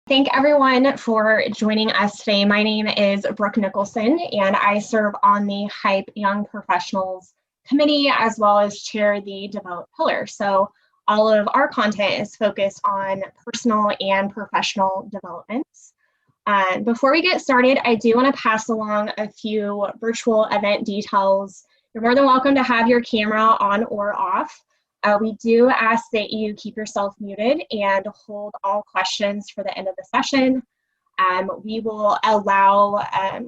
Thank everyone for joining us today. My name is Brooke Nicholson, and I serve on the HYPE Young Professionals Committee, as well as chair the Develop Pillar. So all of our content is focused on personal and professional developments. Before we get started, I do want to pass along a few virtual event details. You're more than welcome to have your camera on or off. We do ask that you keep yourself muted and hold all questions for the end of the session. We will allow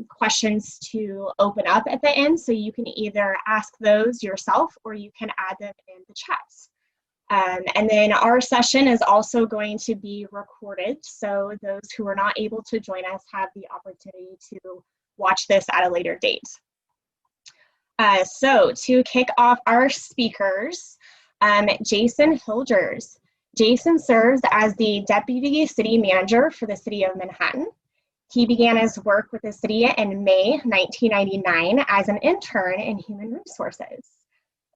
questions to open up at the end, so you can either ask those yourself or you can add them in the chats. And then our session is also going to be recorded, so those who are not able to join us have the opportunity to watch this at a later date. So to kick off our speakers, Jason Hilgers. Jason serves as the Deputy City Manager for the City of Manhattan. He began his work with the city in May 1999 as an intern in human resources.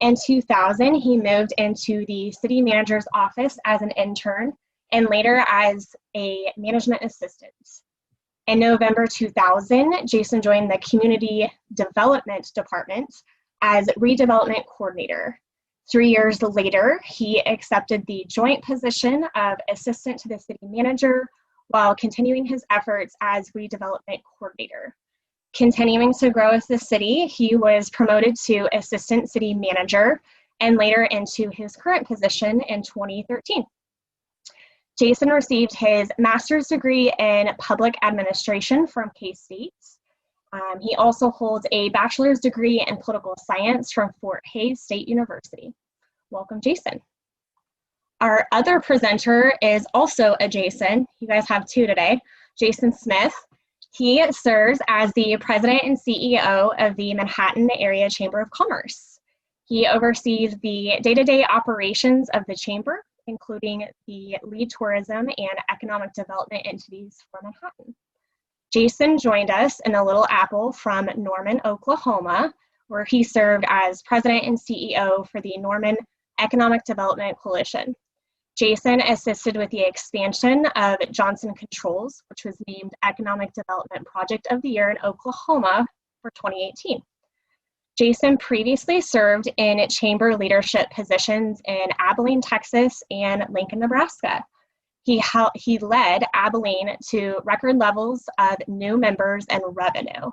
In 2000, he moved into the City Manager's office as an intern and later as a management assistant. In November 2000, Jason joined the Community Development Department as Redevelopment Coordinator. 3 years later, he accepted the joint position of Assistant to the City Manager while continuing his efforts as Redevelopment Coordinator. Continuing to grow with the city, he was promoted to Assistant City Manager and later into his current position in 2013. Jason received his master's degree in public administration from K-State. He also holds a bachelor's degree in political science from Fort Hays State University. Welcome, Jason. Our other presenter is also a Jason. You guys have two today. Jason Smith. He serves as the president and CEO of the Manhattan Area Chamber of Commerce. He oversees the day-to-day operations of the chamber, including the lead tourism and economic development entities for Manhattan. Jason joined us in the Little Apple from Norman, Oklahoma, where he served as president and CEO for the Norman Economic Development Coalition. Jason assisted with the expansion of Johnson Controls, which was named Economic Development Project of the Year in Oklahoma for 2018. Jason previously served in chamber leadership positions in Abilene, Texas, and Lincoln, Nebraska. He led Abilene to record levels of new members and revenue.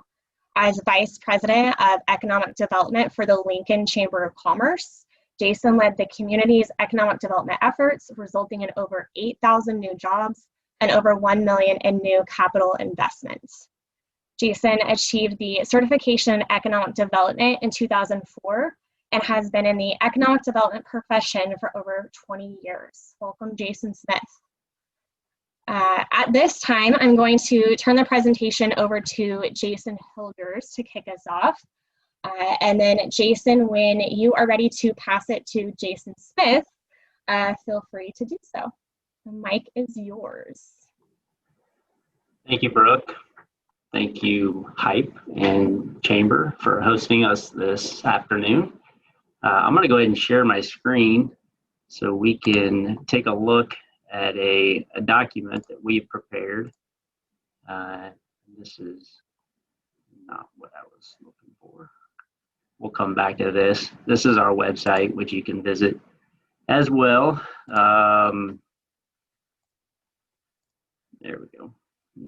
As Vice President of Economic Development for the Lincoln Chamber of Commerce, Jason led the community's economic development efforts, resulting in over 8,000 new jobs and over $1 million in new capital investments. Jason achieved the certification in economic development in 2004 and has been in the economic development profession for over 20 years. Welcome, Jason Smith. At this time, I'm going to turn the presentation over to Jason Hilgers to kick us off. And then Jason, when you are ready to pass it to Jason Smith, feel free to do so. The mic is yours. Thank you, Brooke. Thank you, HYPE and Chamber, for hosting us this afternoon. I'm going to go ahead and share my screen so we can take a look at a document that we've prepared. This is not what I was looking for. We'll come back to this. This is our website, which you can visit as well. There we go.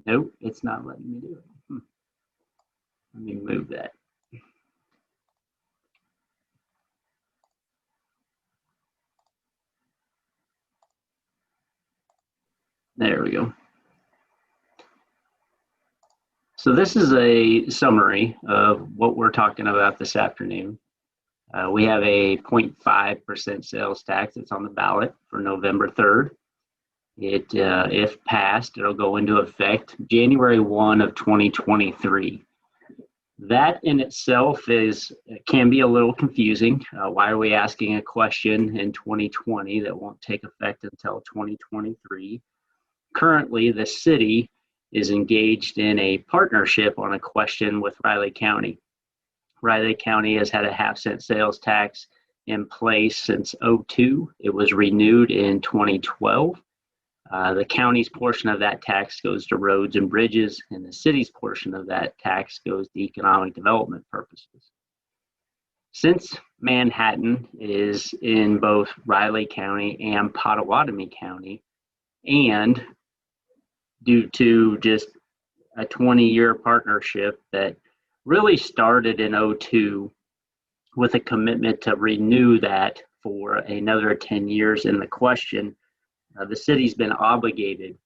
Nope, it's not letting me do it. Let me move that. There we go. So this is a summary of what we're talking about this afternoon. We have a 0.5% sales tax that's on the ballot for November 3rd. If passed, it'll go into effect January 1 of 2023. That in itself can be a little confusing. Why are we asking a question in 2020 that won't take effect until 2023? Currently, the city is engaged in a partnership on a question with Riley County. Riley County has had a half-cent sales tax in place since '02. It was renewed in 2012. The county's portion of that tax goes to roads and bridges, and the city's portion of that tax goes to economic development purposes. Since Manhattan is in both Riley County and Pottawatomie County, and due to just a 20-year partnership that really started in '02 with a commitment to renew that for another 10 years in the question, the city's been obligated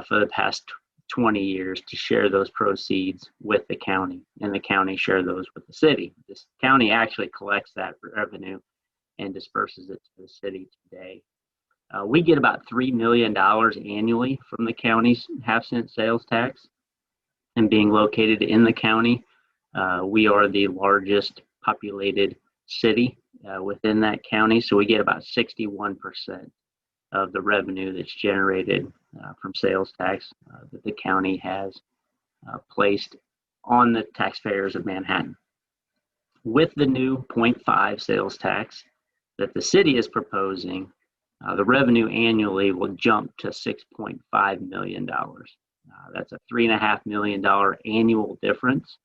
for the past 20 years to share those proceeds with the county, and the county share those with the city. This county actually collects that revenue and disperses it to the city today. We get about $3 million annually from the county's half-cent sales tax, and being located in the county, we are the largest populated city within that county, so we get about 61% of the revenue that's generated from sales tax that the county has placed on the taxpayers of Manhattan. With the new 0.5 sales tax that the city is proposing, the revenue annually will jump to $6.5 million. That's a $3.5 million annual difference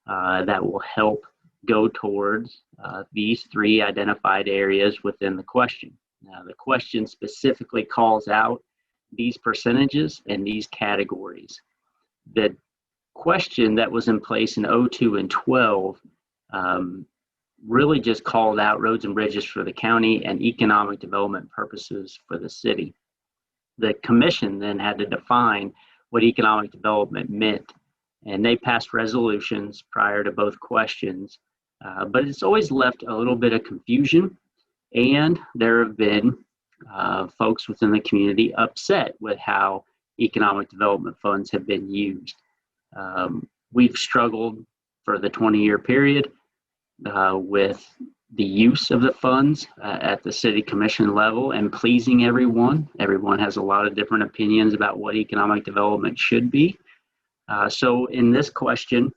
that will help go towards these three identified areas within the question. Now, the question specifically calls out these percentages and these categories. The question that was in place in '02 and '12 really just called out roads and bridges for the county and economic development purposes for the city. The commission then had to define what economic development meant, and they passed resolutions prior to both questions, but it's always left a little bit of confusion. And there have been folks within the community upset with how economic development funds have been used. We've struggled for the 20-year period with the use of the funds at the city commission level and pleasing everyone. Everyone has a lot of different opinions about what economic development should be. So in this question,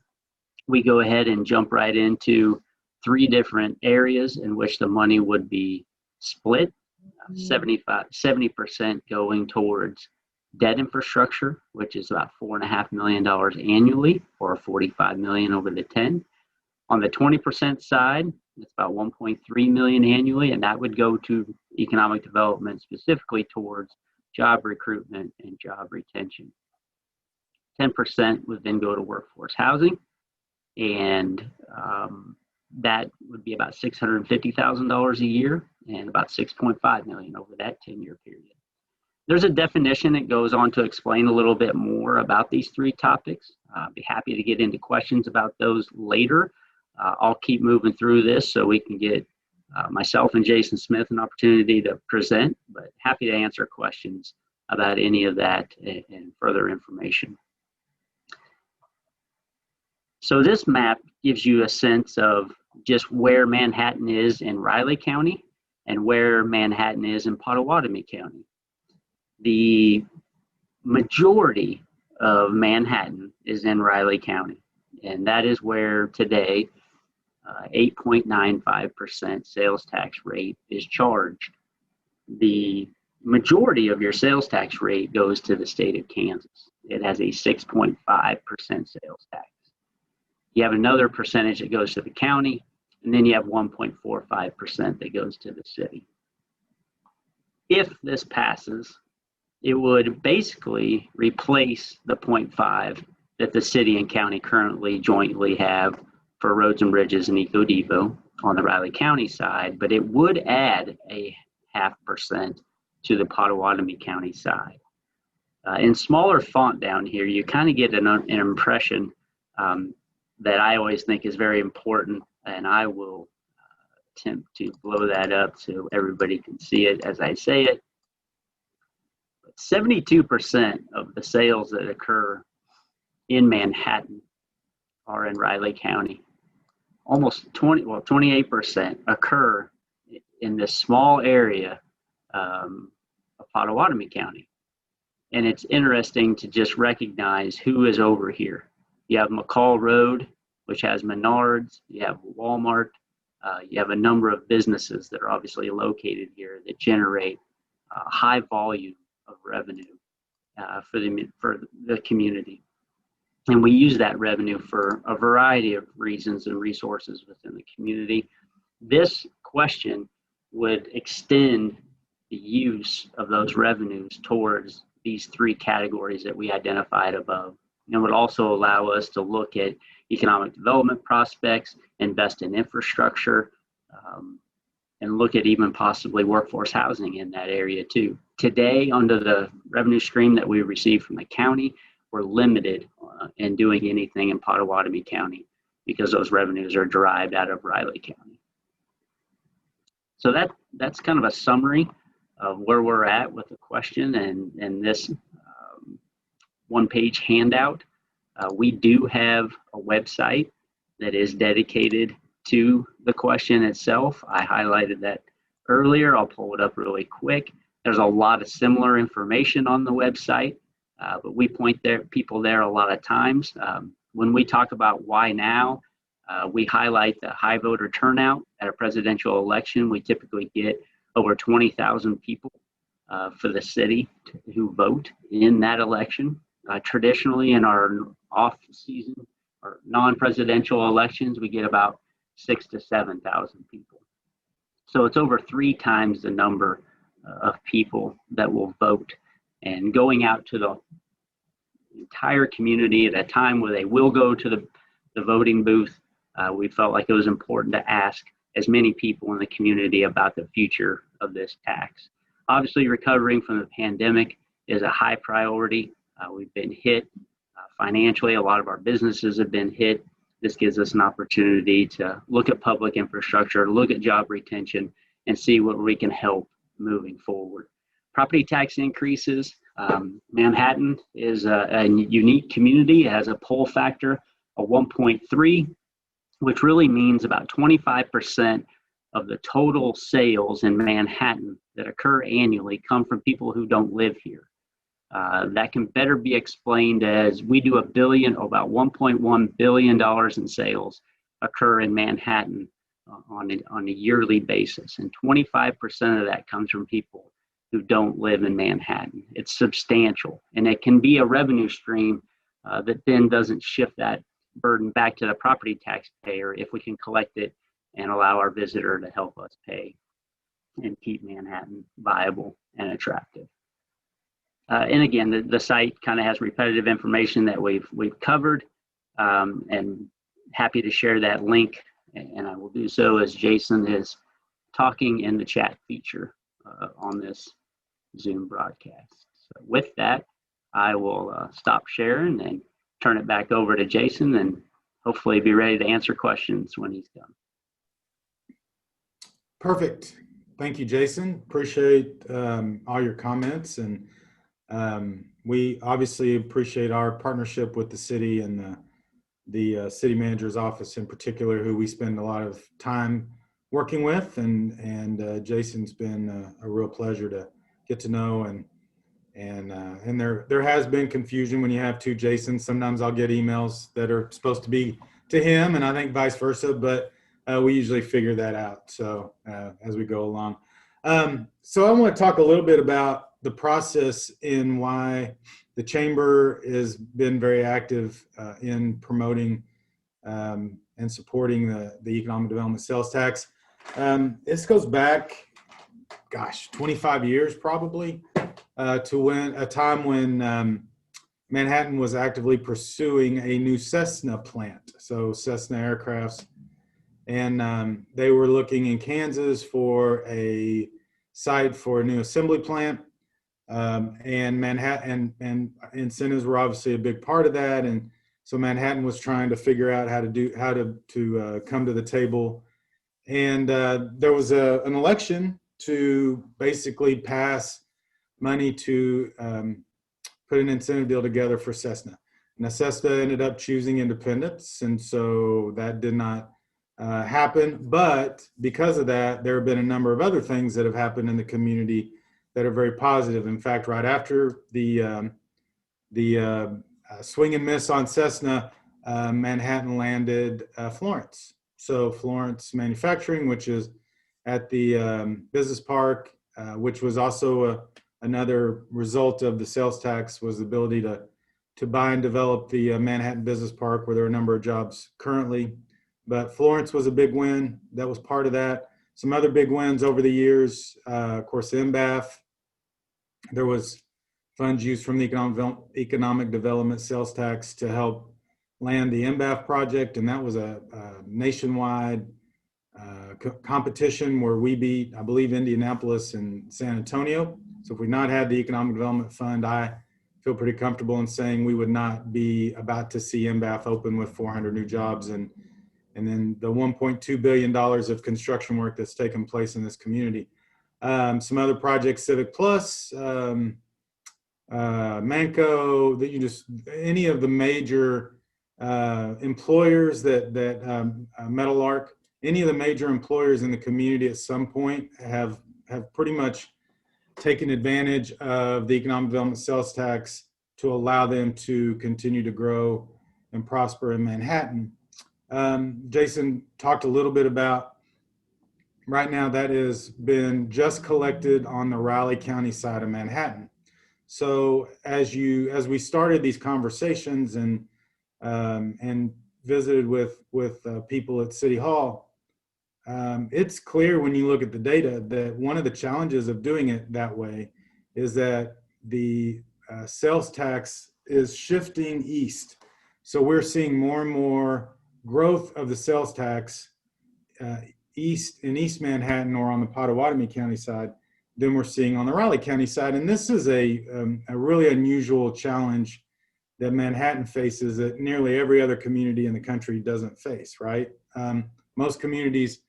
we go ahead and jump right into three different areas in which the money would be split. 70% going towards debt infrastructure, which is about $4.5 million annually, or $45 million over the 10. On the 20% side, it's about $1.3 million annually, and that would go to economic development, specifically towards job recruitment and job retention. 10% would then go to workforce housing, and that would be about $650,000 a year and about $6.5 million over that 10-year period. There's a definition that goes on to explain a little bit more about these three topics. I'd be happy to get into questions about those later. I'll keep moving through this so we can get myself and Jason Smith an opportunity to present, but happy to answer questions about any of that and further information. So this map gives you a sense of just where Manhattan is in Riley County and where Manhattan is in Pottawatomie County. The majority of Manhattan is in Riley County, and that is where today 8.95% sales tax rate is charged. The majority of your sales tax rate goes to the state of Kansas. It has a 6.5% sales tax. You have another percentage that goes to the county, and then you have 1.45% that goes to the city. If this passes, it would basically replace the 0.5 that the city and county currently jointly have for roads and bridges and EcoDevo on the Riley County side, but it would add a 0.5% to the Pottawatomie County side. In smaller font down here, you kind of get an impression that I always think is very important, and I will attempt to blow that up so everybody can see it as I say it. 72% of the sales that occur in Manhattan are in Riley County. Almost 28% occur in this small area of Pottawatomie County. And it's interesting to just recognize who is over here. You have McCall Road, which has Menards. You have Walmart. You have a number of businesses that are obviously located here that generate high volume of revenue for the community. And we use that revenue for a variety of reasons and resources within the community. This question would extend the use of those revenues towards these three categories that we identified above. And would also allow us to look at economic development prospects, invest in infrastructure, and look at even possibly workforce housing in that area too. Today, under the revenue stream that we receive from the county, we're limited in doing anything in Pottawatomie County because those revenues are derived out of Riley County. So that's kind of a summary of where we're at with the question and this one-page handout. We do have a website that is dedicated to the question itself. I highlighted that earlier. I'll pull it up really quick. There's a lot of similar information on the website, but we point people there a lot of times. When we talk about why now, we highlight the high voter turnout at a presidential election. We typically get over 20,000 people for the city who vote in that election. Traditionally, in our off-season or non-presidential elections, we get about 6,000 to 7,000 people. So it's over 3 times the number of people that will vote, and going out to the entire community at a time where they will go to the voting booth. We felt like it was important to ask as many people in the community about the future of this tax. Obviously, recovering from the pandemic is a high priority. We've been hit financially. A lot of our businesses have been hit. This gives us an opportunity to look at public infrastructure, look at job retention, and see what we can help moving forward. Property tax increases. Manhattan is a unique community. It has a pull factor of 1.3, which really means about 25% of the total sales in Manhattan that occur annually come from people who don't live here. That can better be explained as we do about $1.1 billion in sales occur in Manhattan on a yearly basis, and 25% of that comes from people who don't live in Manhattan. It's substantial, and it can be a revenue stream that then doesn't shift that burden back to the property taxpayer if we can collect it and allow our visitor to help us pay and keep Manhattan viable and attractive. And again, the site kind of has repetitive information that we've covered, and happy to share that link, and I will do so as Jason is talking in the chat feature on this Zoom broadcast. So with that, I will stop sharing and turn it back over to Jason, and hopefully be ready to answer questions when he's done. Perfect. Thank you, Jason. Appreciate all your comments, and we obviously appreciate our partnership with the city and the city manager's office in particular, who we spend a lot of time working with, and Jason's been a real pleasure to get to know, and there has been confusion when you have 2 Jasons. Sometimes I'll get emails that are supposed to be to him, and I think vice versa, but we usually figure that out so as we go along. So I want to talk a little bit about the process and why the chamber has been very active in promoting and supporting the economic development sales tax. This goes back, 25 years probably, to a time when Manhattan was actively pursuing a new Cessna plant, so Cessna aircrafts, and they were looking in Kansas for a site for a new assembly plant. And Manhattan and incentives were obviously a big part of that, and so Manhattan was trying to figure out how to come to the table, and there was an election to basically pass money to put an incentive deal together for Cessna. Now Cessna ended up choosing independence, and so that did not happen. But because of that, there have been a number of other things that have happened in the community that are very positive. In fact, right after the swing and miss on Cessna, Manhattan landed Florence. So Florence Manufacturing, which is at the business park, which was also another result of the sales tax was the ability to buy and develop the Manhattan Business Park, where there are a number of jobs currently. But Florence was a big win. That was part of that. Some other big wins over the years, of course, MBAF. There was funds used from the economic development sales tax to help land the MBAF project, and that was a nationwide competition where we beat, I believe, Indianapolis and San Antonio. So if we not had the economic development fund, I feel pretty comfortable in saying we would not be about to see MBAF open with 400 new jobs and then the $1.2 billion of construction work that's taken place in this community. Some other projects, Civic Plus, Manco, that you just, any of the major employers Metal Arc, any of the major employers in the community at some point have pretty much taken advantage of the economic development sales tax to allow them to continue to grow and prosper in Manhattan. Jason talked a little bit about, right now that has been just collected on the Raleigh County side of Manhattan. So as we started these conversations and visited with people at City Hall, it's clear when you look at the data that one of the challenges of doing it that way is that the sales tax is shifting east. So we're seeing more and more growth of the sales tax east in East Manhattan or on the Pottawatomie County side than we're seeing on the Raleigh County side. And this is a really unusual challenge that Manhattan faces that nearly every other community in the country doesn't face, right? Most communities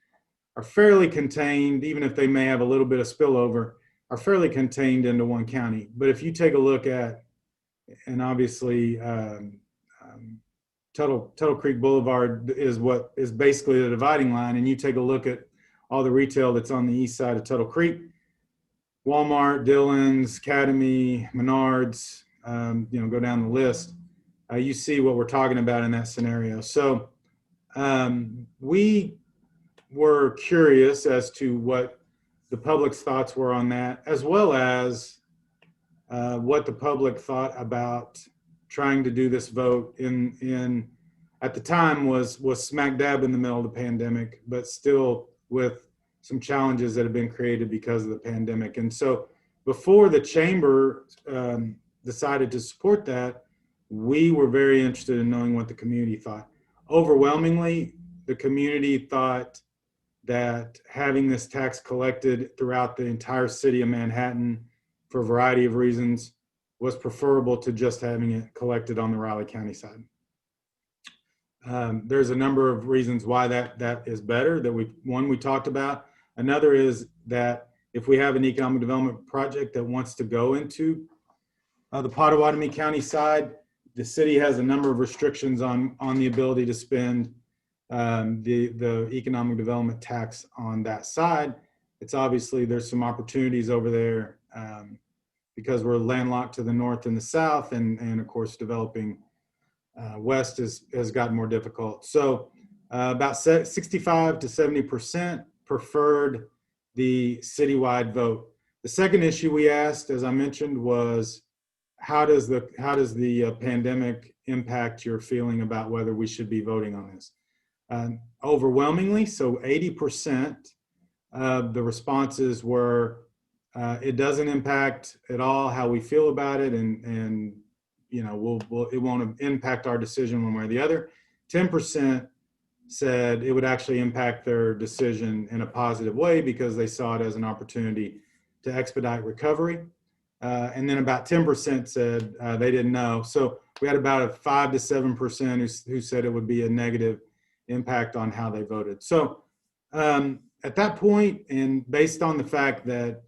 are fairly contained, even if they may have a little bit of spillover, are fairly contained into one county. But if you take a look at, and obviously Tuttle Creek Boulevard is what is basically the dividing line, and you take a look at all the retail that's on the east side of Tuttle Creek, Walmart, Dillon's, Academy, Menards, go down the list, you see what we're talking about in that scenario. So we were curious as to what the public's thoughts were on that, as well as what the public thought about trying to do this vote in at the time was smack dab in the middle of the pandemic, but still with some challenges that have been created because of the pandemic. And so before the chamber decided to support that, we were very interested in knowing what the community thought. Overwhelmingly, the community thought that having this tax collected throughout the entire city of Manhattan for a variety of reasons was preferable to just having it collected on the Raleigh County side. There's a number of reasons why that is better that we talked about. Another is that if we have an economic development project that wants to go into the Pottawatomie County side, the city has a number of restrictions on the ability to spend the economic development tax on that side. It's obviously there's some opportunities over there because we're landlocked to the north and the south, and of course developing west has gotten more difficult. So about 65 to 70% preferred the citywide vote. The second issue we asked, as I mentioned, was how does the pandemic impact your feeling about whether we should be voting on this? Overwhelmingly, so 80% of the responses were it doesn't impact at all how we feel about it, and it won't impact our decision one way or the other. 10% said it would actually impact their decision in a positive way because they saw it as an opportunity to expedite recovery. And then about 10% said they didn't know. So we had about a 5 to 7% who said it would be a negative impact on how they voted. So at that point, and based on the fact that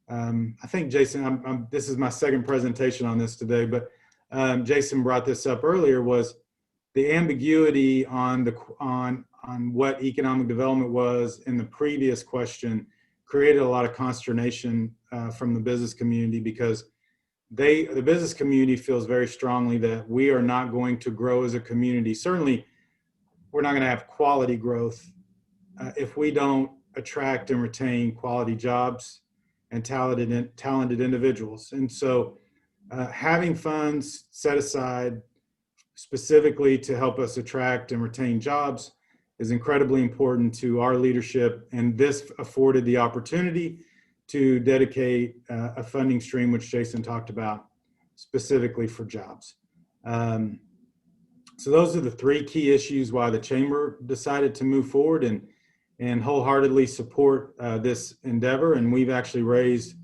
I think Jason, this is my second presentation on this today, but Jason brought this up earlier, was the ambiguity on what economic development was in the previous question created a lot of consternation from the business community, because the business community feels very strongly that we are not going to grow as a community. Certainly, we're not going to have quality growth if we don't attract and retain quality jobs and talented individuals. And so having funds set aside specifically to help us attract and retain jobs is incredibly important to our leadership. And this afforded the opportunity to dedicate a funding stream, which Jason talked about, specifically for jobs. So those are the three key issues why the chamber decided to move forward and wholeheartedly support this endeavor. And we've actually raised,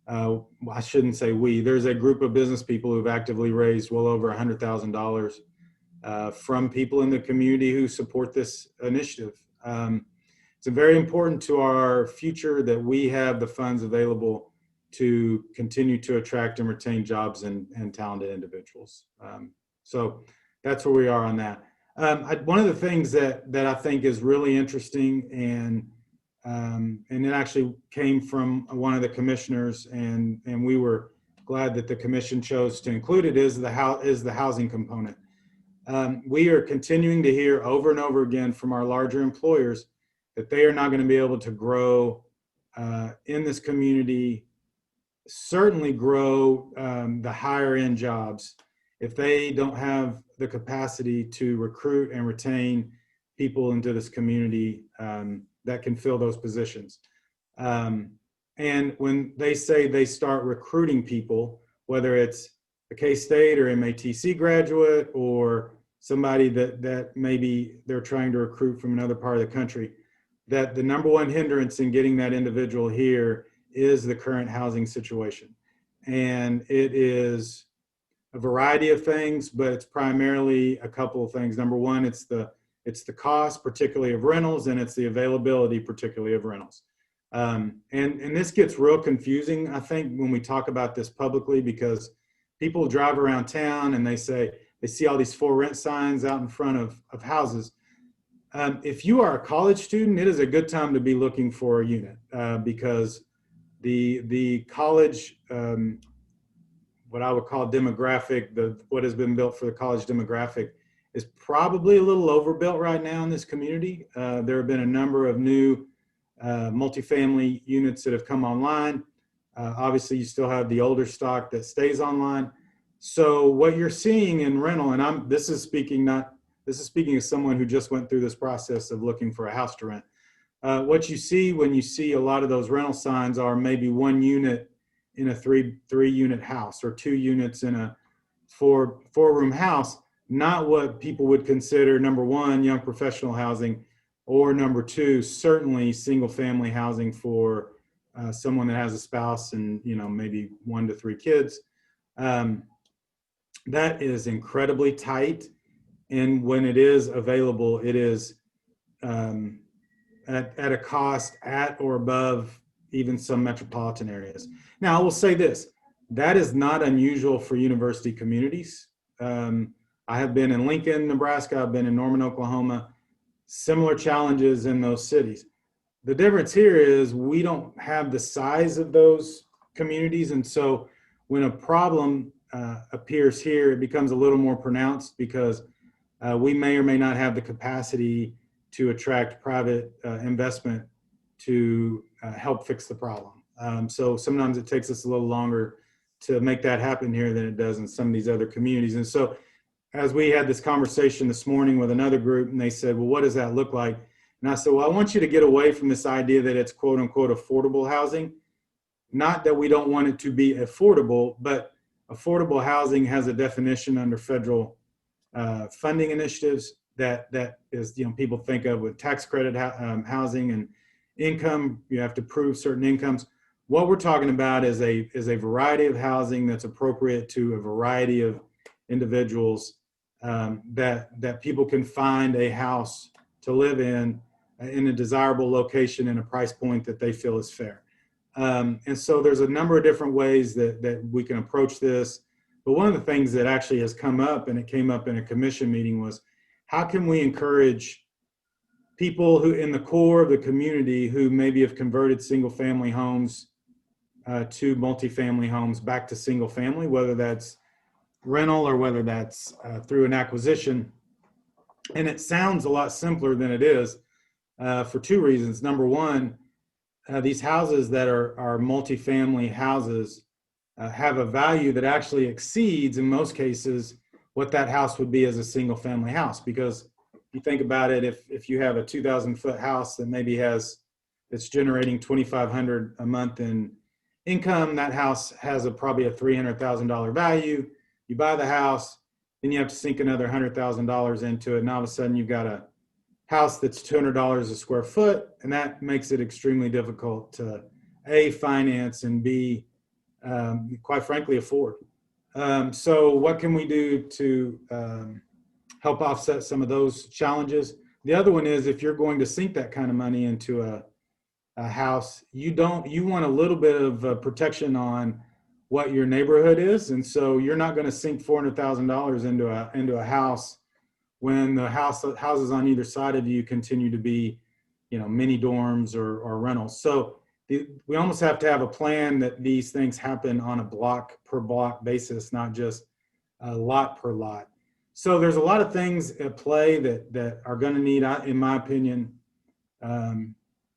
I shouldn't say we, there's a group of business people who've actively raised well over $100,000 from people in the community who support this initiative. It's very important to our future that we have the funds available to continue to attract and retain jobs and talented individuals. So that's where we are on that. One of the things that I think is really interesting, and it actually came from one of the commissioners, and we were glad that the commission chose to include it, is the housing component. We are continuing to hear over and over again from our larger employers that they are not going to be able to grow in this community, certainly grow the higher end jobs, if they don't have the capacity to recruit and retain people into this community that can fill those positions. And when they say they start recruiting people, whether it's a K-State or MATC graduate or somebody that maybe they're trying to recruit from another part of the country, that the number one hindrance in getting that individual here is the current housing situation. And it is a variety of things, but it's primarily a couple of things. Number one, it's the cost, particularly of rentals, and it's the availability, particularly of rentals. And this gets real confusing, I think, when we talk about this publicly, because people drive around town and they see all these for rent signs out in front of houses. If you are a college student, it is a good time to be looking for a unit because the college, what I would call demographic, what has been built for the college demographic is probably a little overbuilt right now in this community. There have been a number of new multifamily units that have come online. Obviously, you still have the older stock that stays online. So what you're seeing in rental, and this is speaking as someone who just went through this process of looking for a house to rent. What you see when you see a lot of those rental signs are maybe one unit in a three unit house or 2 units in a four room house, not what people would consider, number one, young professional housing, or number two, certainly single family housing for someone that has a spouse and maybe 1 to 3 kids. That is incredibly tight, and when it is available, it is at a cost at or above even some metropolitan areas. Now, I will say this, that is not unusual for university communities. I have been in Lincoln, Nebraska, I've been in Norman, Oklahoma, similar challenges in those cities. The difference here is we don't have the size of those communities, and so when a problem appears here, it becomes a little more pronounced because we may or may not have the capacity to attract private investment to help fix the problem. So sometimes it takes us a little longer to make that happen here than it does in some of these other communities. And so as we had this conversation this morning with another group, and they said, well, what does that look like? And I said, well, I want you to get away from this idea that it's quote unquote affordable housing. Not that we don't want it to be affordable, but affordable housing has a definition under federal funding initiatives that is, people think of with tax credit housing and income. You have to prove certain incomes. What we're talking about is a variety of housing that's appropriate to a variety of individuals, that people can find a house to live in a desirable location and a price point that they feel is fair. And so there's a number of different ways that we can approach this. But one of the things that actually has come up, and it came up in a commission meeting, was how can we encourage people who in the core of the community who maybe have converted single family homes to multifamily homes back to single family, whether that's rental or whether that's through an acquisition. And it sounds a lot simpler than it is for 2 reasons. Number one, these houses that are multifamily houses have a value that actually exceeds, in most cases, what that house would be as a single family house. Because if you think about it, if you have a 2,000-foot house that maybe it's generating 2,500 a month in income, that house has probably a $300,000 value. You buy the house, then you have to sink another $100,000 into it, and all of a sudden you've got a house that's $200 a square foot, and that makes it extremely difficult to A, finance, and B, quite frankly, afford. So what can we do to help offset some of those challenges? The other one is, if you're going to sink that kind of money into a house, you want a little bit of protection on what your neighborhood is, and so you're not going to sink $400,000 into a house when the houses on either side of you continue to be, mini dorms or rentals. So we almost have to have a plan that these things happen on a block per block basis, not just a lot per lot. So there's a lot of things at play that are going to need, in my opinion,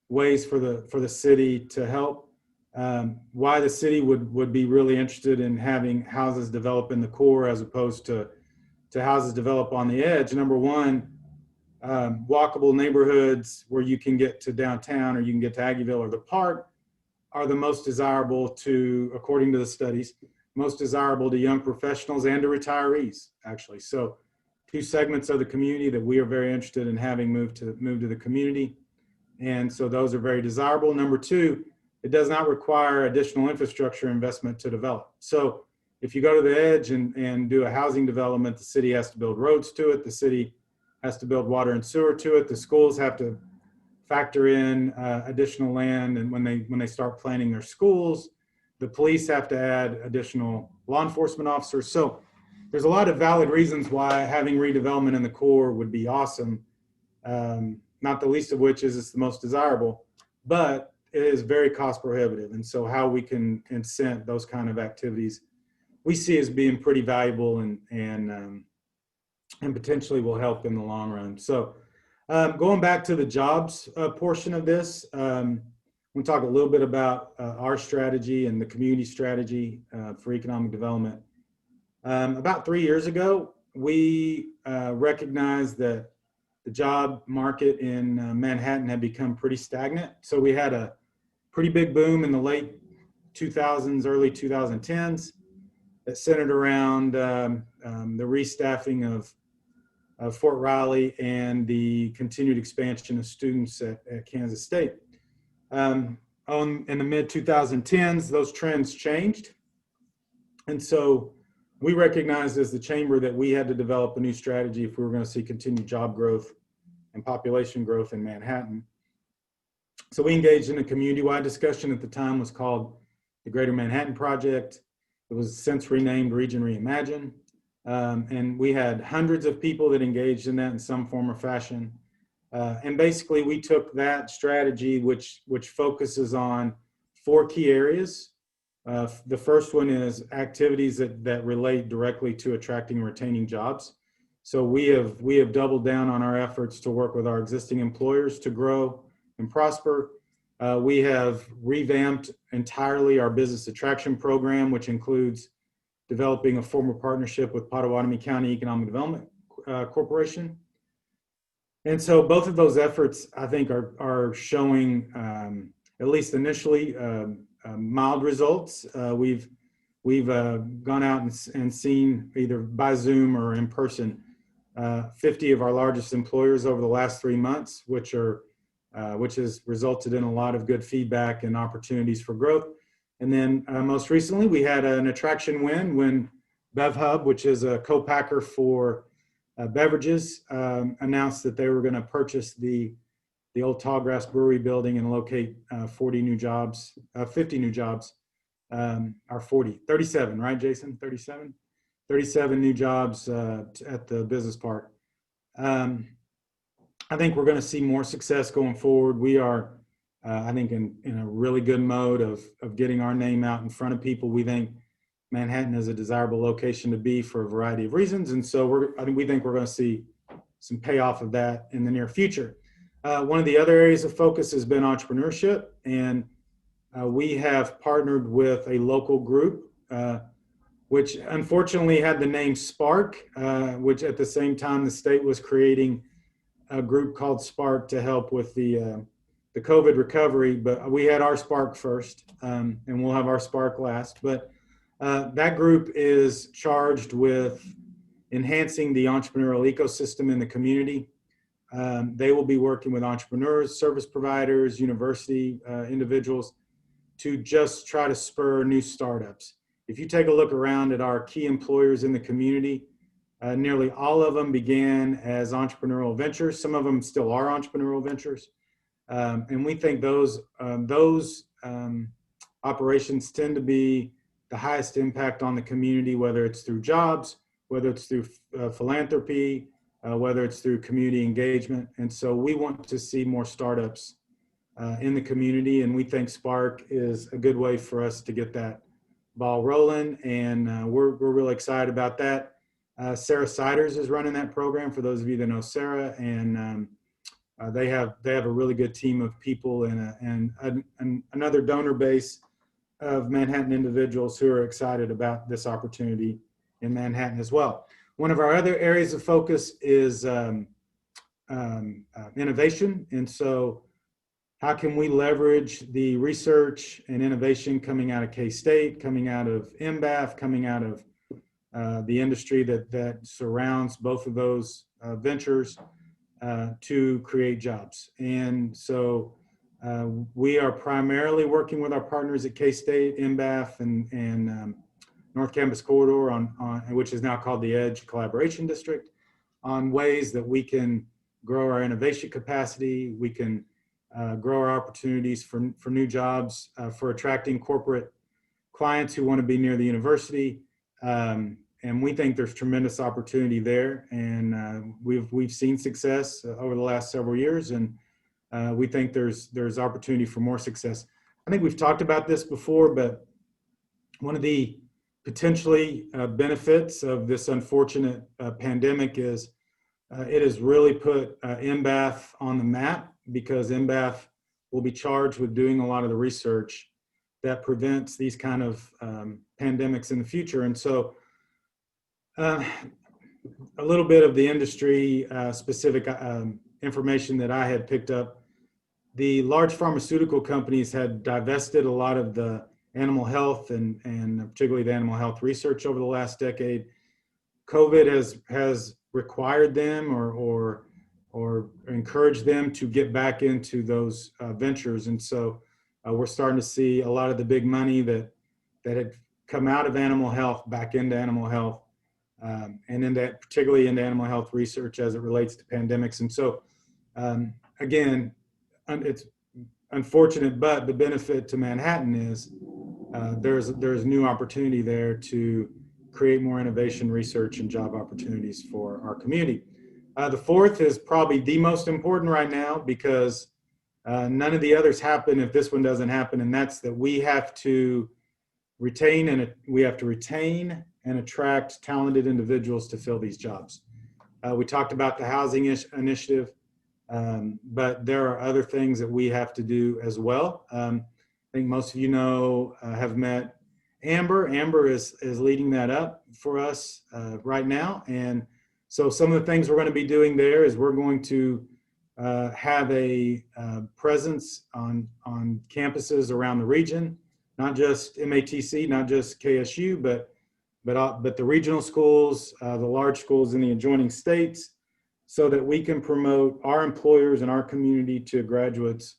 ways for the city to help. Why the city would be really interested in having houses develop in the core as opposed to houses develop on the edge. Number one, walkable neighborhoods where you can get to downtown or you can get to Aggieville or the park are the most desirable to, according to the studies, most desirable to young professionals and to retirees, actually. So 2 segments of the community that we are very interested in having move to the community. And so those are very desirable. Number 2, it does not require additional infrastructure investment to develop. So if you go to the edge and do a housing development, the city has to build roads to it. The city has to build water and sewer to it. The schools have to factor in additional land, and when they start planning their schools, the police have to add additional law enforcement officers. So there's a lot of valid reasons why having redevelopment in the core would be awesome. Not the least of which is it's the most desirable, but it is very cost prohibitive. And so how we can incent those kind of activities we see as being pretty valuable and potentially will help in the long run. So going back to the jobs portion of this, we'll talk a little bit about our strategy and the community strategy for economic development. About 3 years ago, we recognized that the job market in Manhattan had become pretty stagnant. So we had a pretty big boom in the late 2000s, early 2010s that centered around the restaffing of Fort Riley and the continued expansion of students at Kansas State. In the mid 2010s, those trends changed. And so we recognized as the chamber that we had to develop a new strategy if we were going to see continued job growth and population growth in Manhattan. So we engaged in a community-wide discussion. At the time was called the Greater Manhattan Project. It was since renamed Region Reimagine. And we had hundreds of people that engaged in that in some form or fashion. And basically we took that strategy, which focuses on 4 key areas. The first one is activities that relate directly to attracting and retaining jobs. So we have doubled down on our efforts to work with our existing employers to grow and prosper. We have revamped entirely our business attraction program, which includes developing a formal partnership with Pottawatomie County Economic Development Corporation. And so both of those efforts, I think, are showing, at least initially, mild results. We've gone out and seen either by Zoom or in person 50 of our largest employers over the last 3 months, which has resulted in a lot of good feedback and opportunities for growth. And then most recently, we had an attraction win when BevHub, which is a co-packer for beverages, announced that they were going to purchase the old Tallgrass Brewery building and locate 50 new jobs, or 37, right, Jason? 37 new jobs at the business park. I think we're going to see more success going forward. We are, I think, in a really good mode of getting our name out in front of people. We think Manhattan is a desirable location to be for a variety of reasons. And so we think we're going to see some payoff of that in the near future. One of the other areas of focus has been entrepreneurship, and we have partnered with a local group, which unfortunately had the name Spark, which at the same time the state was creating a group called Spark to help with the COVID recovery. But we had our Spark first, and we'll have our Spark last. But that group is charged with enhancing the entrepreneurial ecosystem in the community. They will be working with entrepreneurs, service providers, university individuals to just try to spur new startups. If you take a look around at our key employers in the community, nearly all of them began as entrepreneurial ventures. Some of them still are entrepreneurial ventures. And we think those operations tend to be the highest impact on the community, whether it's through jobs, whether it's through philanthropy, whether it's through community engagement. And so we want to see more startups in the community, and we think Spark is a good way for us to get that ball rolling, and we're really excited about that. Sarah Siders is running that program, for those of you that know Sarah, and they have a really good team of people and another donor base of Manhattan individuals who are excited about this opportunity in Manhattan as well. One of our other areas of focus is innovation, and so how can we leverage the research and innovation coming out of K-State, coming out of MBAF, coming out of the industry that surrounds both of those ventures to create jobs. And so we are primarily working with our partners at K-State, MBAF, and North Campus Corridor, on which is now called the EDGE Collaboration District, on ways that we can grow our innovation capacity, we can grow our opportunities for new jobs, for attracting corporate clients who want to be near the university. And we think there's tremendous opportunity there. And we've seen success over the last several years, and we think there's opportunity for more success. I think we've talked about this before, but one of the potentially benefits of this unfortunate pandemic is it has really put MBAF on the map, because MBAF will be charged with doing a lot of the research that prevents these kind of pandemics in the future. And so a little bit of the industry specific information that I had picked up: the large pharmaceutical companies had divested a lot of the animal health and particularly the animal health research over the last decade. COVID has required them or encouraged them to get back into those ventures. And so we're starting to see a lot of the big money that had come out of animal health back into animal health, and particularly into animal health research as it relates to pandemics. And so again, it's unfortunate, but the benefit to Manhattan is there's new opportunity there to create more innovation, research, and job opportunities for our community. The fourth is probably the most important right now, because none of the others happen if this one doesn't happen, and that's that we have to retain and attract talented individuals to fill these jobs. We talked about the housing initiative, but there are other things that we have to do as well. I think most of you know, have met Amber. Amber is leading that up for us right now. And so some of the things we're going to be doing there is we're going to have a presence on campuses around the region, not just MATC, not just KSU, but the regional schools, the large schools in the adjoining states, so that we can promote our employers and our community to graduates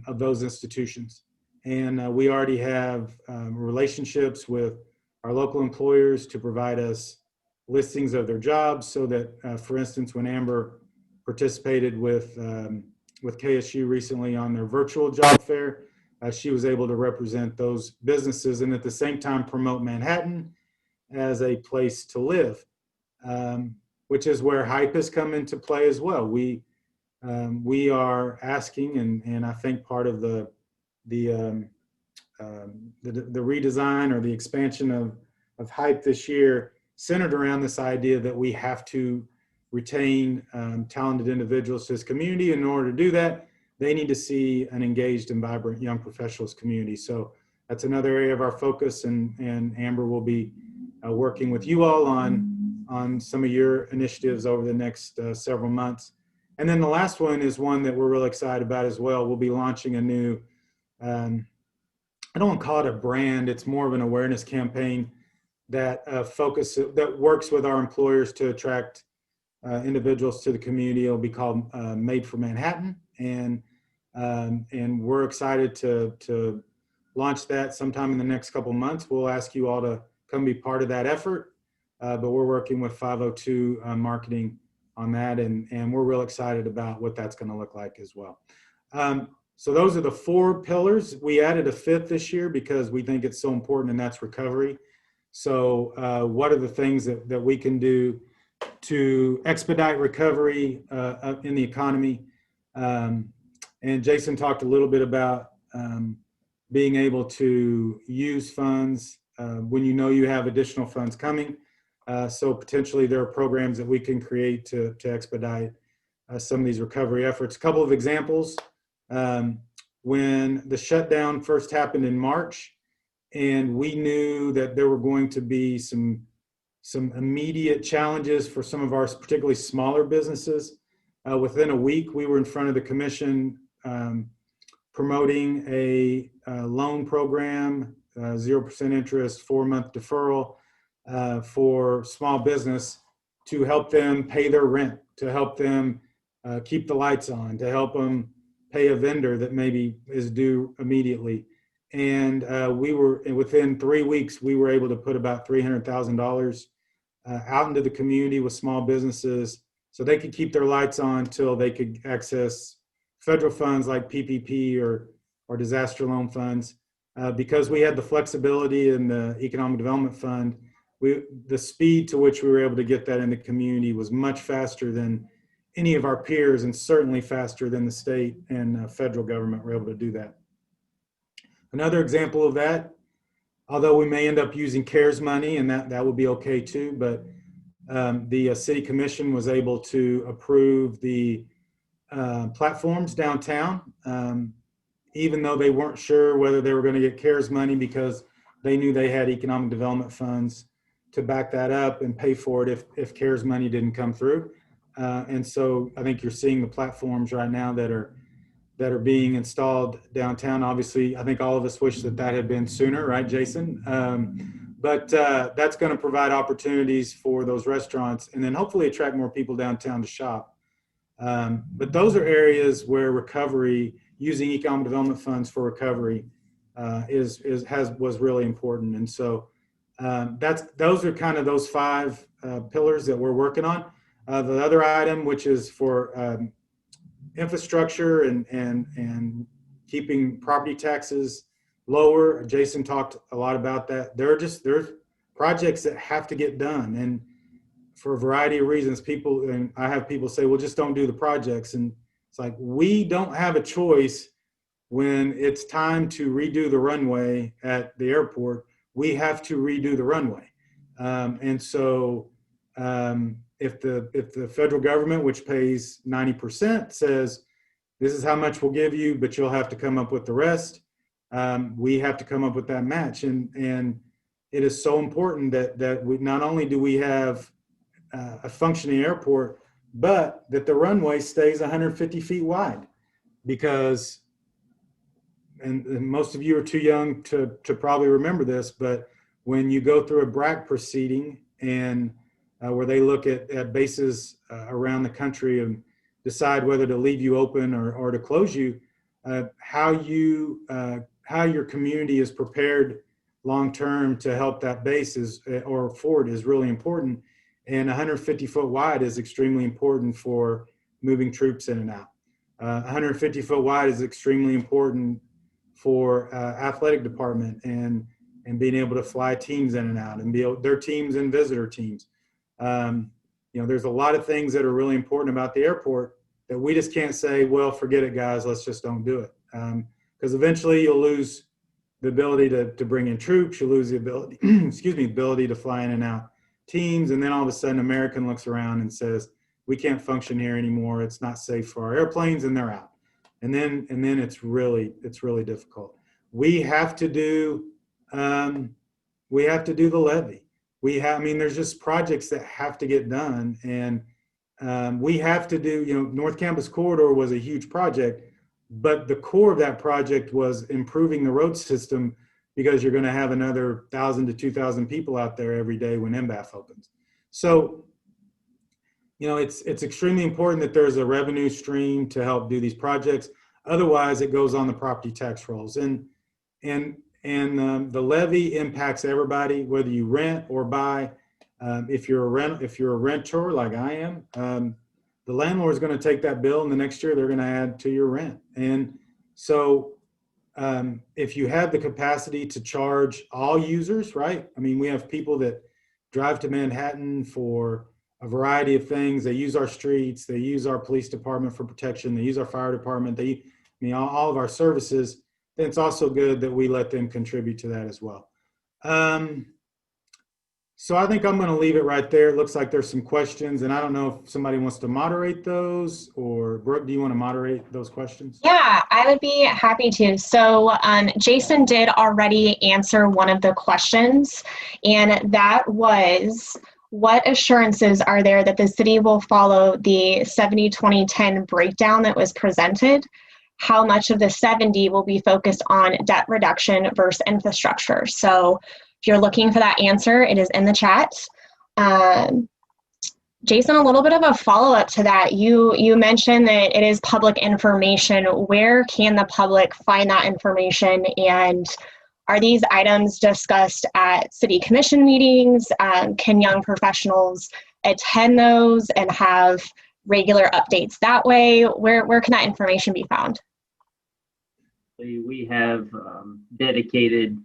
of those institutions. And we already have relationships with our local employers to provide us listings of their jobs, so that, for instance, when Amber participated with KSU recently on their virtual job fair, she was able to represent those businesses and at the same time promote Manhattan as a place to live, which is where hype has come into play as well. We are asking, and I think part of the redesign or the expansion of hype this year centered around this idea that we have to retain talented individuals to this community. In order to do that, they need to see an engaged and vibrant young professionals community. So that's another area of our focus, and Amber will be working with you all on some of your initiatives over the next several months. And then the last one is one that we're really excited about as well. We'll be launching a new, I don't want to call it a brand, it's more of an awareness campaign that that works with our employers to attract individuals to the community. It'll be called Made for Manhattan, and we're excited to launch that sometime in the next couple of months. We'll ask you all to come be part of that effort, but we're working with 502 Marketing on that, and we're real excited about what that's going to look like as well. So those are the 4 pillars. We added a 5th this year because we think it's so important, and that's recovery. So what are the things that we can do to expedite recovery in the economy? And Jason talked a little bit about being able to use funds when you know you have additional funds coming. So potentially there are programs that we can create to expedite some of these recovery efforts. A couple of examples. When the shutdown first happened in March, and we knew that there were going to be some immediate challenges for some of our particularly smaller businesses, within a week we were in front of the commission promoting a loan program, 0% interest, 4-month deferral for small business to help them pay their rent, to help them keep the lights on, to help them pay a vendor that maybe is due immediately. And within 3 weeks, we were able to put about $300,000 out into the community with small businesses so they could keep their lights on till they could access federal funds like PPP or disaster loan funds. Because we had the flexibility in the Economic Development Fund, the speed to which we were able to get that in the community was much faster than any of our peers, and certainly faster than the state and federal government were able to do that. Another example of that, although we may end up using CARES money, and that would be okay too, but the city commission was able to approve the platforms downtown, even though they weren't sure whether they were going to get CARES money, because they knew they had economic development funds to back that up and pay for it if CARES money didn't come through. And so I think you're seeing the platforms right now that are being installed downtown. Obviously, I think all of us wish that had been sooner, right, Jason? But that's going to provide opportunities for those restaurants, and then hopefully attract more people downtown to shop. But those are areas where recovery, using economic development funds for recovery, was really important. And so those are kind of those 5 pillars that we're working on. The other item, which is for infrastructure and keeping property taxes lower, Jason talked a lot about that. There's projects that have to get done, and for a variety of reasons, I have people say, well, just don't do the projects. And it's like, we don't have a choice. When it's time to redo the runway at the airport, we have to redo the runway. And so if the federal government, which pays 90%, says, this is how much we'll give you, but you'll have to come up with the rest, we have to come up with that match. And it is so important that we not only do we have a functioning airport, but that the runway stays 150 feet wide, because, and most of you are too young to probably remember this, but when you go through a BRAC proceeding, and where they look at bases around the country and decide whether to leave you open or to close you, how your community is prepared long-term to help that base or forward is really important. And 150 foot wide is extremely important for moving troops in and out. 150 foot wide is extremely important for athletic department and being able to fly teams in and out, and their teams and visitor teams. There's a lot of things that are really important about the airport that we just can't say, well, forget it, guys, let's just don't do it. Because eventually you'll lose the ability to bring in troops, you'll lose the ability, ability to fly in and out teams. And then all of a sudden American looks around and says, we can't function here anymore. It's not safe for our airplanes, and they're out. And then it's really difficult. We have to do the levee. I mean, there's just projects that have to get done, and we have to do, North Campus Corridor was a huge project, but the core of that project was improving the road system, because you're going to have another 1,000 to 2,000 people out there every day when MBAF opens. So, it's extremely important that there's a revenue stream to help do these projects. Otherwise, it goes on the property tax rolls, and the levy impacts everybody, whether you rent or buy. If you're a renter like I am, the landlord is going to take that bill, and the next year they're going to add to your rent. And so, if you have the capacity to charge all users, right? I mean, we have people that drive to Manhattan for a variety of things. They use our streets, they use our police department for protection, they use our fire department, all of our services. Then it's also good that we let them contribute to that as well. So I think I'm going to leave it right there. It looks like there's some questions, and I don't know if somebody wants to moderate those, or Brooke, do you want to moderate those questions? Yeah, I would be happy to. So Jason did already answer one of the questions, and that was, what assurances are there that the city will follow the 70-20-10 breakdown that was presented? How much of the 70 will be focused on debt reduction versus infrastructure? So if you're looking for that answer, it is in the chat. Jason, a little bit of a follow-up to that. You mentioned that it is public information. Where can the public find that information? And are these items discussed at city commission meetings? Can young professionals attend those and have regular updates that way? Where can that information be found? We have dedicated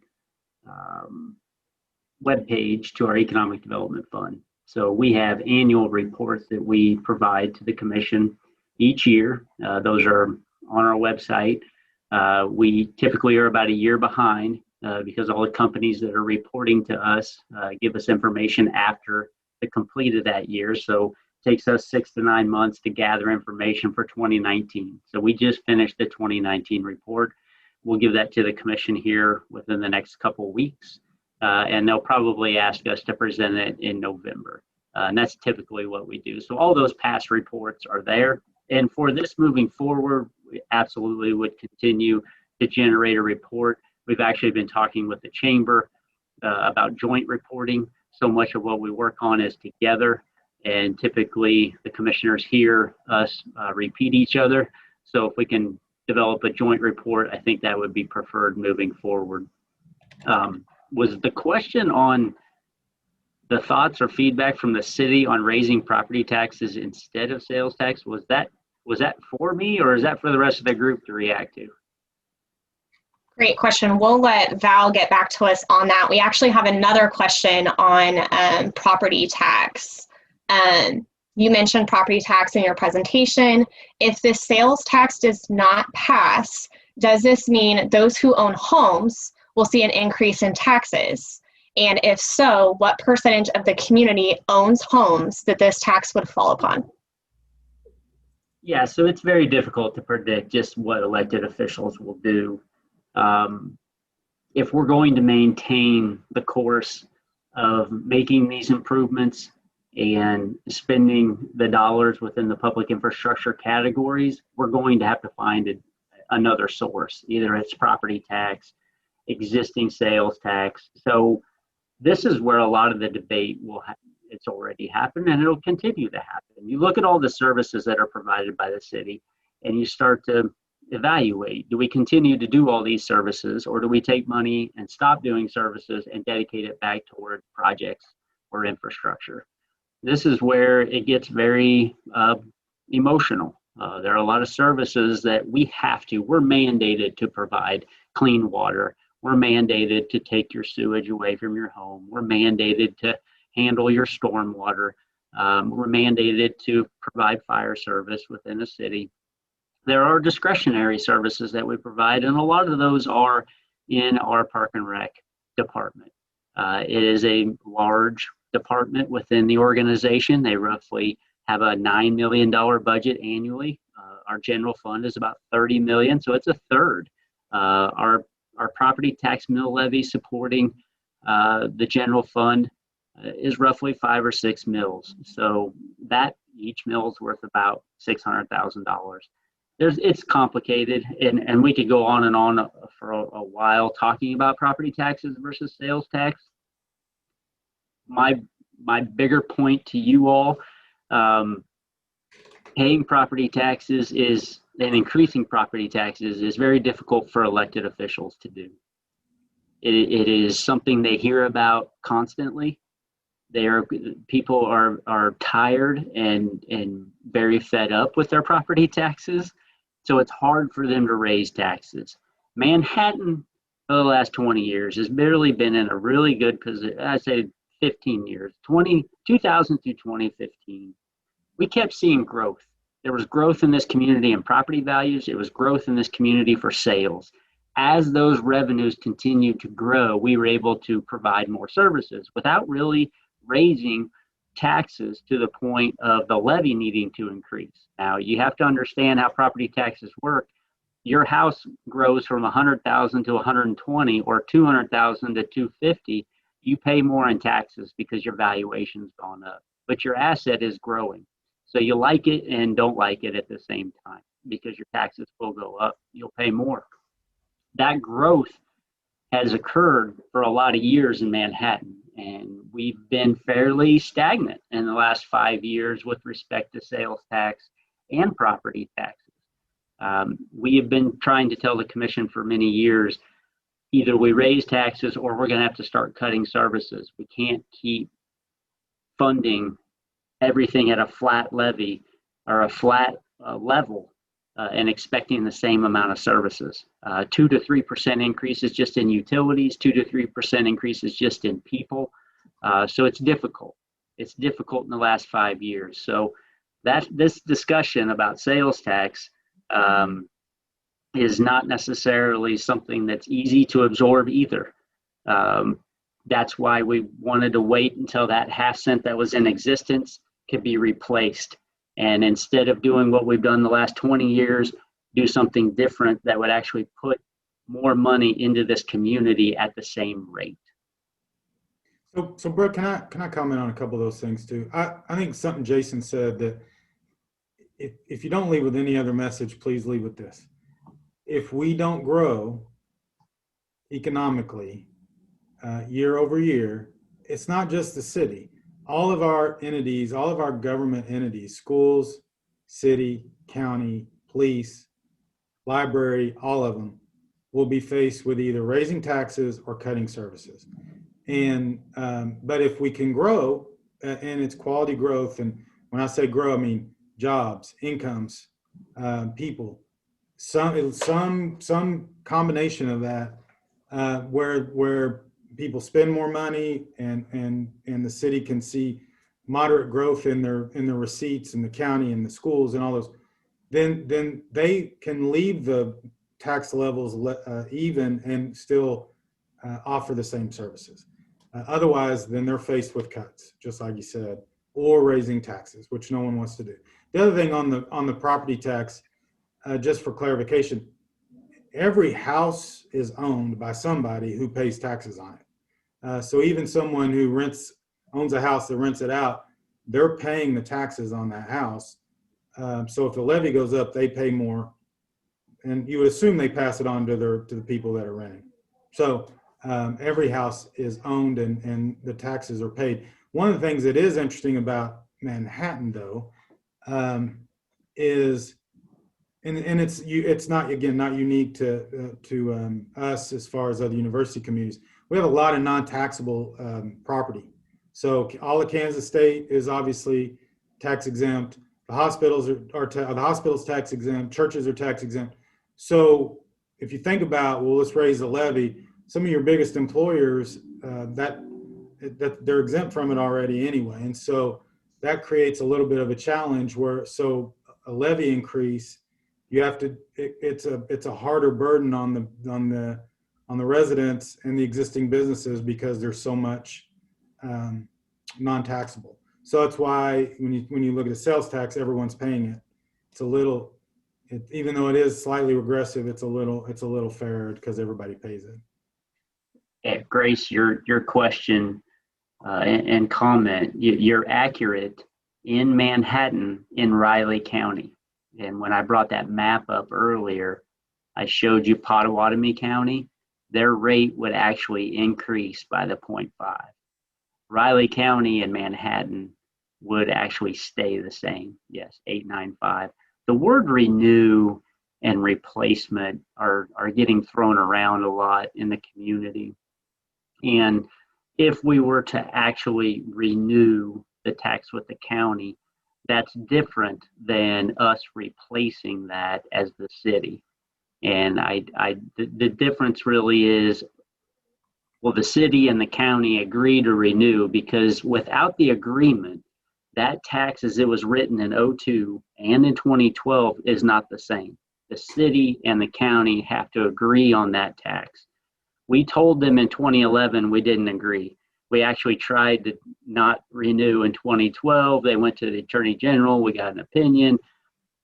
webpage to our Economic Development Fund. So we have annual reports that we provide to the commission each year. Those are on our website. We typically are about a year behind because all the companies that are reporting to us give us information after the complete of that year. So it takes us 6 to 9 months to gather information for 2019. So we just finished the 2019 report. We'll give that to the commission here within the next couple of weeks. And they'll probably ask us to present it in November. And that's typically what we do. So all those past reports are there. And for this moving forward, we absolutely would continue to generate a report. We've actually been talking with the chamber about joint reporting. So much of what we work on is together. And typically the commissioners hear us repeat each other. So if we can develop a joint report, I think that would be preferred moving forward. Was the question on the thoughts or feedback from the city on raising property taxes instead of sales tax? Was that for me, or is that for the rest of the group to react to? Great question. We'll let Val get back to us on that. We actually have another question on property tax. You mentioned property tax in your presentation. If the sales tax does not pass, does this mean those who own homes will see an increase in taxes? And if so, what percentage of the community owns homes that this tax would fall upon? Yeah, so it's very difficult to predict just what elected officials will do. If we're going to maintain the course of making these improvements and spending the dollars within the public infrastructure categories, we're going to have to find another source. Either it's property tax, existing sales tax. So this is where a lot of the debate it's already happened, and it'll continue to happen. You look at all the services that are provided by the city, and you start to evaluate, do we continue to do all these services, or do we take money and stop doing services and dedicate it back toward projects or infrastructure? This is where it gets very emotional. There are a lot of services that we're mandated to provide clean water. We're mandated to take your sewage away from your home. We're mandated to handle your stormwater. We're mandated to provide fire service within a city. There are discretionary services that we provide, and a lot of those are in our Park and Rec department. It is a large department within the organization. They roughly have a $9 million budget annually. Our general fund is about 30 million, so it's a third. Our property tax mill levy supporting the general fund is roughly 5 or 6 mills. So that each mill is worth about $600,000. It's complicated, and we could go on and on for a while talking about property taxes versus sales tax. My bigger point to you all, paying property taxes and increasing property taxes is very difficult for elected officials to do. It is something they hear about constantly. People are tired and very fed up with their property taxes, so it's hard for them to raise taxes. Manhattan, for the last 20 years, has barely been in a really good position. I say 15 years, 2000 through 2015. We kept seeing growth. There was growth in this community in property values. It was growth in this community for sales. As those revenues continued to grow, we were able to provide more services without really raising taxes to the point of the levy needing to increase. Now, you have to understand how property taxes work. Your house grows from 100,000 to 120 or 200,000 to 250. You pay more in taxes because your valuation's gone up, but your asset is growing. So you like it and don't like it at the same time because your taxes will go up. You'll pay more. That growth has occurred for a lot of years in Manhattan, and we've been fairly stagnant in the last 5 years with respect to sales tax and property taxes. We have been trying to tell the commission for many years, either we raise taxes or we're going to have to start cutting services. We can't keep funding everything at a flat levy or a flat level and expecting the same amount of services. 2 to 3% increases just in utilities, 2 to 3% increases just in people. So it's difficult. It's difficult in the last 5 years. So this discussion about sales tax is not necessarily something that's easy to absorb either. That's why we wanted to wait until that half cent that was in existence could be replaced. And instead of doing what we've done the last 20 years, do something different that would actually put more money into this community at the same rate. So Brooke, can I comment on a couple of those things too? I think something Jason said that if you don't leave with any other message, please leave with this. If we don't grow economically year over year, it's not just the city. All of our entities, all of our government entities, schools, city, county, police, library, all of them will be faced with either raising taxes or cutting services. And but if we can grow, and it's quality growth, and when I say grow, I mean jobs, incomes, people, some combination of that, where people spend more money and the city can see moderate growth in their receipts, and the county and the schools and all those, then they can leave the tax levels even and still offer the same services. Otherwise, then they're faced with cuts, just like you said, or raising taxes, which no one wants to do. The other thing on the property tax, just for clarification, every house is owned by somebody who pays taxes on it. So even someone who owns a house that rents it out, they're paying the taxes on that house. So if the levy goes up, they pay more, and you would assume they pass it on to the people that are renting. So every house is owned and the taxes are paid. One of the things that is interesting about Manhattan, though, is and it's not, again, not unique to us as far as other university communities. We have a lot of non-taxable property. So all of Kansas State is obviously tax exempt. The hospitals the hospitals tax exempt. Churches are tax exempt. So if you think about, well, let's raise the levy, some of your biggest employers that they're exempt from it already anyway, and so that creates a little bit of a challenge where a levy increase, you have to, it's a harder burden on the residents and the existing businesses because there's so much non-taxable. So that's why when you look at the sales tax, everyone's paying it. It's a little, even though it is slightly regressive, it's a little fairer because everybody pays it. Yeah, Grace, your question and comment, you're accurate in Manhattan, in Riley County. And when I brought that map up earlier, I showed you Pottawatomie County. Their rate would actually increase by the 0.5. Riley County and Manhattan would actually stay the same. Yes, 895. The word renew and replacement are getting thrown around a lot in the community. And if we were to actually renew the tax with the county, that's different than us replacing that as the city. And the difference really is, will the city and the county agree to renew? Because without the agreement, that tax as it was written in 2002 and in 2012 is not the same. The city and the county have to agree on that tax. We told them in 2011 we didn't agree. We actually tried to not renew in 2012. They went to the Attorney General. We got an opinion.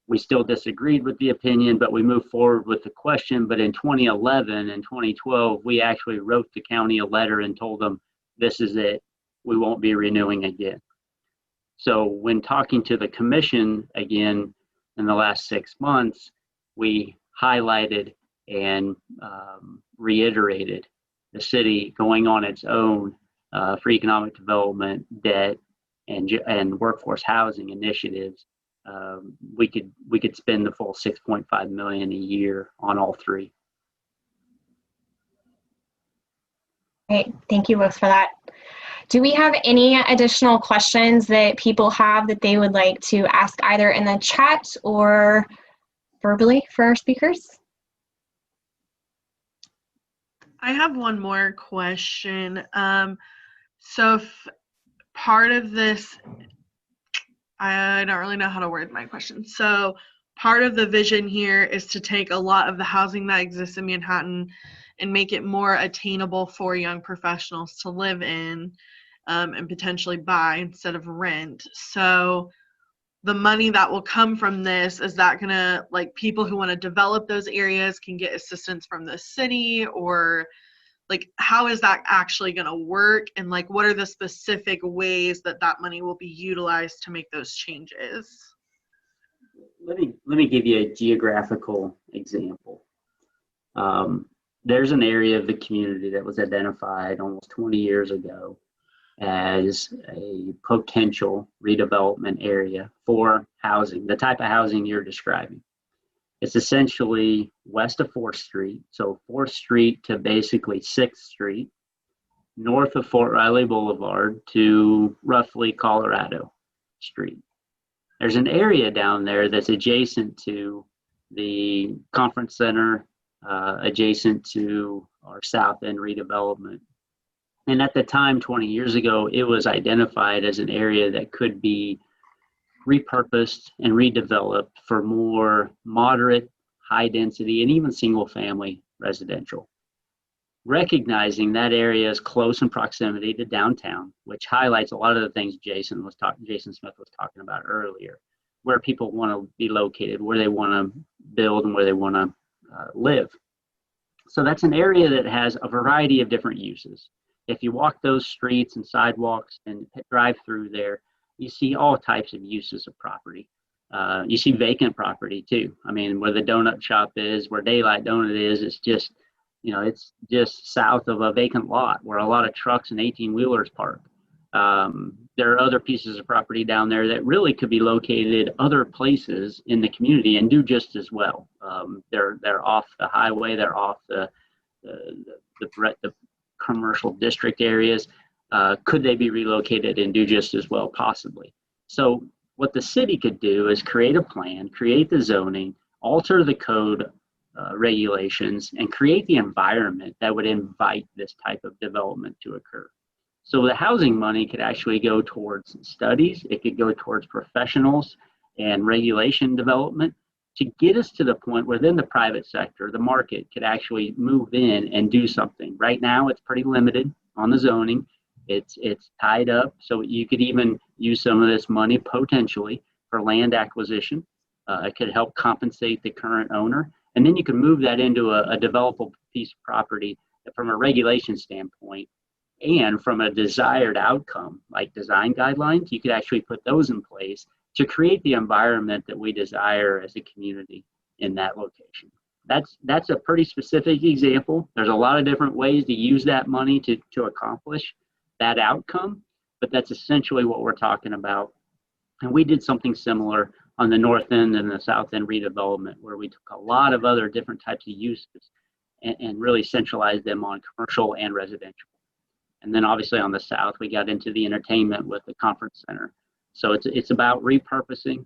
We still disagreed with the opinion, but we moved forward with the question. But in 2011 and 2012, we actually wrote the county a letter and told them, this is it. We won't be renewing again. So when talking to the commission again in the last 6 months, we highlighted and reiterated the city going on its own for economic development, debt, and workforce housing initiatives. We could spend the full $6.5 million a year on all three. Great, thank you both for that. Do we have any additional questions that people have that they would like to ask either in the chat or verbally for our speakers? I have one more question. So if part of this, I don't really know how to word my question. So part of the vision here is to take a lot of the housing that exists in Manhattan and make it more attainable for young professionals to live in and potentially buy instead of rent. So the money that will come from this, is that gonna, like, people who want to develop those areas can get assistance from the city, or like how is that actually going to work, and like what are the specific ways that that money will be utilized to make those changes? Let me give you a geographical example. There's an area of the community that was identified almost 20 years ago as a potential redevelopment area for housing, the type of housing you're describing. It's essentially west of 4th Street, so 4th Street to basically 6th Street, north of Fort Riley Boulevard to roughly Colorado Street. There's an area down there that's adjacent to the conference center, adjacent to our South End redevelopment. And at the time, 20 years ago, it was identified as an area that could be repurposed and redeveloped for more moderate, high density, and even single family residential. Recognizing that area is close in proximity to downtown, which highlights a lot of the things Jason Smith was talking about earlier, where people want to be located, where they want to build, and where they want to live. So that's an area that has a variety of different uses. If you walk those streets and sidewalks and drive through there, you see all types of uses of property. You see vacant property too. I mean, where the donut shop is, where Daylight Donut is, it's just, it's just south of a vacant lot where a lot of trucks and 18-wheelers park. There are other pieces of property down there that really could be located other places in the community and do just as well. They're off the highway, they're off the commercial district areas. Could they be relocated and do just as well? Possibly. So what the city could do is create a plan, create the zoning, alter the code regulations, and create the environment that would invite this type of development to occur. So the housing money could actually go towards studies, it could go towards professionals and regulation development to get us to the point where then the private sector, the market, could actually move in and do something. Right now, it's pretty limited on the zoning. It's tied up, so you could even use some of this money potentially for land acquisition. It could help compensate the current owner. And then you can move that into a developable piece of property from a regulation standpoint. And from a desired outcome, like design guidelines, you could actually put those in place to create the environment that we desire as a community in that location. That's a pretty specific example. There's a lot of different ways to use that money to accomplish that outcome, but that's essentially what we're talking about. And we did something similar on the north end and the south end redevelopment, where we took a lot of other different types of uses and really centralized them on commercial and residential. And then obviously on the south, we got into the entertainment with the conference center. So it's about repurposing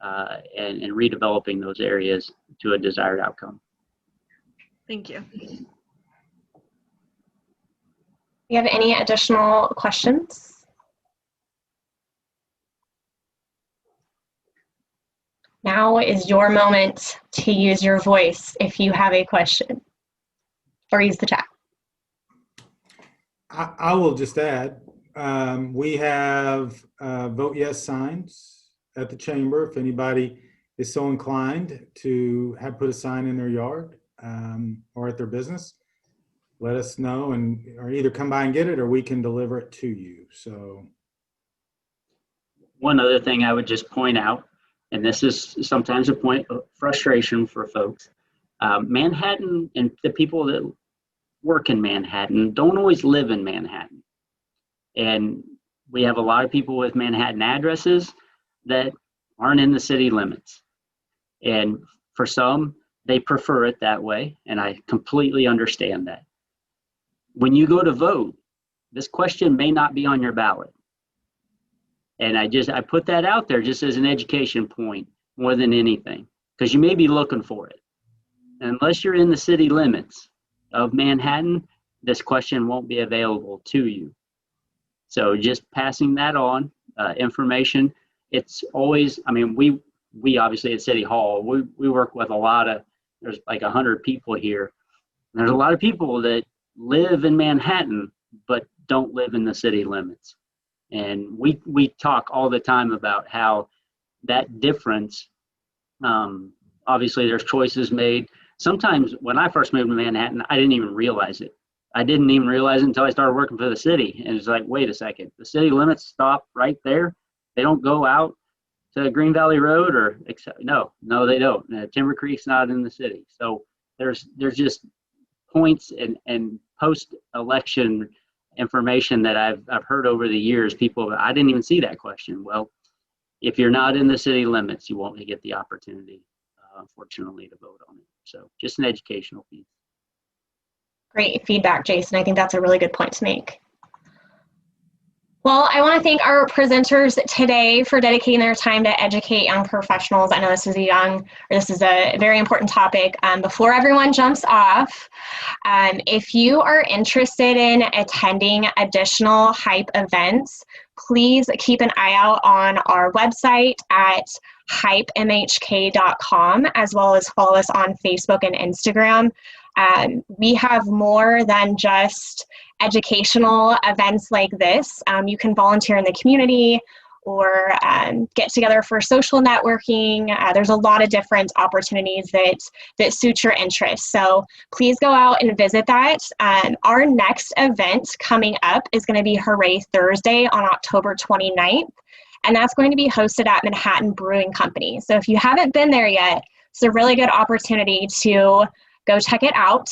and redeveloping those areas to a desired outcome. Thank you. Do you have any additional questions? Now is your moment to use your voice if you have a question, or use the chat. I will just add, we have vote yes signs at the chamber. If anybody is so inclined to put a sign in their yard or at their business, let us know, or either come by and get it, or we can deliver it to you. So one other thing I would just point out, and this is sometimes a point of frustration for folks, Manhattan and the people that work in Manhattan don't always live in Manhattan. And we have a lot of people with Manhattan addresses that aren't in the city limits. And for some, they prefer it that way, and I completely understand that. When you go to vote, this question may not be on your ballot. And I put that out there just as an education point more than anything, because you may be looking for it. And unless you're in the city limits of Manhattan, this question won't be available to you. So just passing that on, information. It's always, I mean, we obviously at City Hall, we work with there's like 100 people here. And there's a lot of people that live in Manhattan, but don't live in the city limits. And we talk all the time about how that difference, obviously there's choices made. Sometimes when I first moved to Manhattan, I didn't even realize it. I didn't even realize it until I started working for the city. And it's like, wait a second, the city limits stop right there. They don't go out to Green Valley Road no, they don't. Timber Creek's not in the city. So there's just points and post-election information that I've heard over the years. I didn't even see that question. Well, if you're not in the city limits, you won't get the opportunity, unfortunately, to vote on it. So just an educational piece. Great feedback, Jason. I think that's a really good point to make. Well, I want to thank our presenters today for dedicating their time to educate young professionals. I know this is a very important topic. Before everyone jumps off, if you are interested in attending additional HYPE events, please keep an eye out on our website at hypemhk.com, as well as follow us on Facebook and Instagram. We have more than just educational events like this. You can volunteer in the community or get together for social networking. There's a lot of different opportunities that suit your interests. So please go out and visit that. Our next event coming up is going to be Hooray Thursday on October 29th. And that's going to be hosted at Manhattan Brewing Company. So if you haven't been there yet, it's a really good opportunity to go check it out.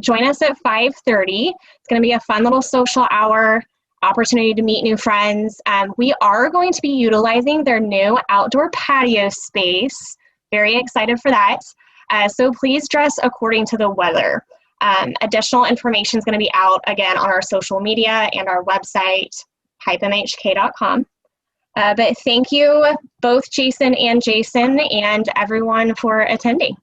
Join us at 5:30. It's going to be a fun little social hour, opportunity to meet new friends. We are going to be utilizing their new outdoor patio space. Very excited for that. So please dress according to the weather. Additional information is going to be out again on our social media and our website, hypemhk.com. But thank you, both Jason and Jason, and everyone for attending.